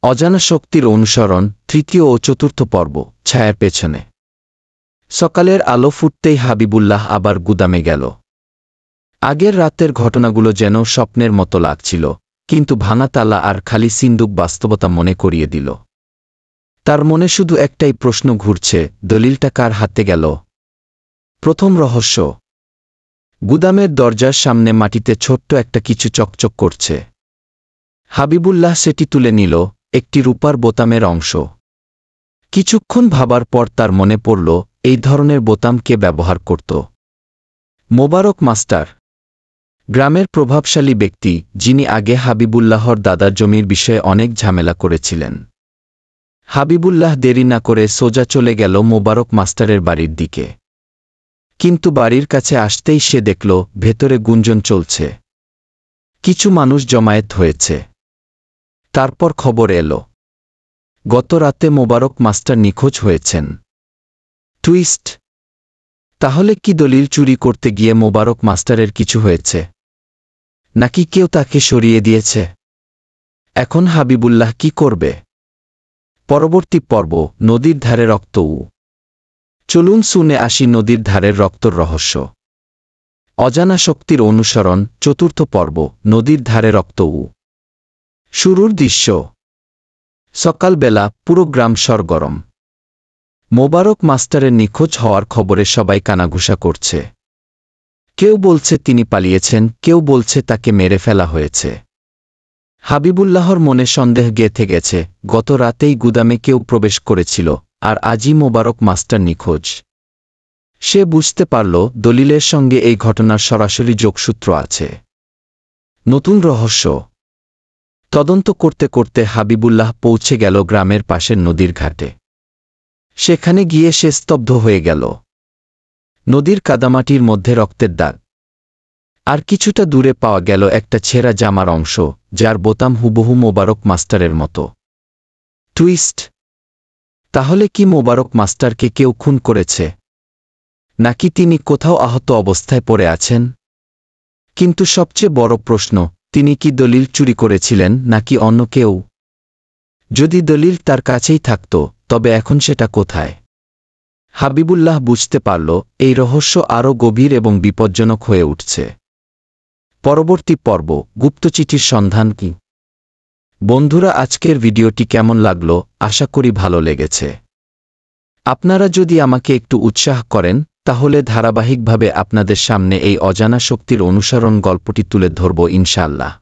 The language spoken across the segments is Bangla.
অজানা শক্তির অনুসরণ তৃতীয় ও চতুর্থ পর্ব ছায়ার পেছনে। সকালের আলো ফুটতেই হাবিবুল্লাহ আবার গুদামে গেল। আগের রাতের ঘটনাগুলো যেন স্বপ্নের মতো লাগছিল, কিন্তু ভাঙা তালা আর খালি সিন্দুক বাস্তবতা মনে করিয়ে দিল। তার মনে শুধু একটাই প্রশ্ন ঘুরছে, দলিলটা কার হাতে গেল? প্রথম রহস্য। গুদামের দরজার সামনে মাটিতে ছোট্ট একটা কিছু চকচক করছে। হাবিবুল্লাহ সেটি তুলে নিল, একটি রূপার বোতামের অংশ। কিছুক্ষণ ভাবার পর তার মনে পড়ল, এই ধরনের বোতাম কে ব্যবহার করত? মোবারক মাস্টার, গ্রামের প্রভাবশালী ব্যক্তি, যিনি আগে হাবিবুল্লাহর দাদার জমির বিষয়ে অনেক ঝামেলা করেছিলেন। হাবিবুল্লাহ দেরি না করে সোজা চলে গেল মোবারক মাস্টারের বাড়ির দিকে। কিন্তু বাড়ির কাছে আসতেই সে দেখল ভেতরে গুঞ্জন চলছে, কিছু মানুষ জমায়েত হয়েছে। তারপর খবর এলো, গত রাতে মোবারক মাস্টার নিখোঁজ হয়েছেন। টুইস্ট। তাহলে কি দলিল চুরি করতে গিয়ে মোবারক মাস্টারের কিছু হয়েছে, নাকি কেউ তাকে সরিয়ে দিয়েছে? এখন হাবিবুল্লাহ কি করবে? পরবর্তী পর্ব, নদীর ধারে রক্ত। চলুন শুনে আসি নদীর ধারের রক্তর রহস্য। অজানা শক্তির অনুসরণ চতুর্থ পর্ব, নদীর ধারে রক্ত। শুরুর দৃশ্য। সকালবেলা পুরো গ্রাম সরগরম। মোবারক মাস্টারের নিখোঁজ হওয়ার খবরে সবাই কানাঘুষা করছে। কেউ বলছে তিনি পালিয়েছেন, কেউ বলছে তাকে মেরে ফেলা হয়েছে। হাবিবুল্লাহর মনে সন্দেহ গেঁথে গেছে, গত রাতেই গুদামে কেউ প্রবেশ করেছিল, আর আজই মোবারক মাস্টার নিখোঁজ। সে বুঝতে পারল দলিলের সঙ্গে এই ঘটনার সরাসরি যোগসূত্র আছে। নতুন রহস্য। তদন্ত করতে করতে হাবিবুল্লাহ পৌঁছে গেল গ্রামের পাশের নদীর ঘাটে। সেখানে গিয়ে সে স্তব্ধ হয়ে গেল। নদীর কাদামাটির মধ্যে রক্তের দাগ, আর কিছুটা দূরে পাওয়া গেল একটা ছেঁড়া জামার অংশ, যার বোতাম হুবহু মোবারক মাস্টারের মতো। টুইস্ট। তাহলে কি মোবারক মাস্টারকে কেউ খুন করেছে, নাকি তিনি কোথাও আহত অবস্থায় পড়ে আছেন? কিন্তু সবচেয়ে বড় প্রশ্ন, তিনি কি দলিল চুরি করেছিলেন নাকি অন্য কেউ? যদি দলিল তার কাছেই থাকত, তবে এখন সেটা কোথায়? হাবিবুল্লাহ বুঝতে পারল এই রহস্য আরও গভীর এবং বিপজ্জনক হয়ে উঠছে। পরবর্তী পর্ব, গুপ্তচিঠির সন্ধান কি? বন্ধুরা, আজকের ভিডিওটি কেমন লাগলো? আশা করি ভালো লেগেছে। আপনারা যদি আমাকে একটু উৎসাহ করেন, তাহলে ধারাবাহিকভাবে আপনাদের সামনে এই অজানা শক্তির অনুসরণ গল্পটি তুলে ধরব ইনশাআল্লাহ।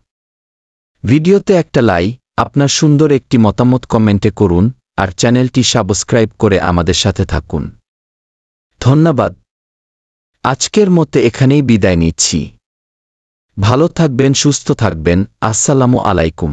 ভিডিওতে একটা লাইক, আপনার সুন্দর একটি মতামত কমেন্টে করুন, আর চ্যানেলটি সাবস্ক্রাইব করে আমাদের সাথে থাকুন। ধন্যবাদ। আজকের মতো এখানেই বিদায় নিচ্ছি। ভালো থাকবেন, সুস্থ থাকবেন। আসসালামু আলাইকুম।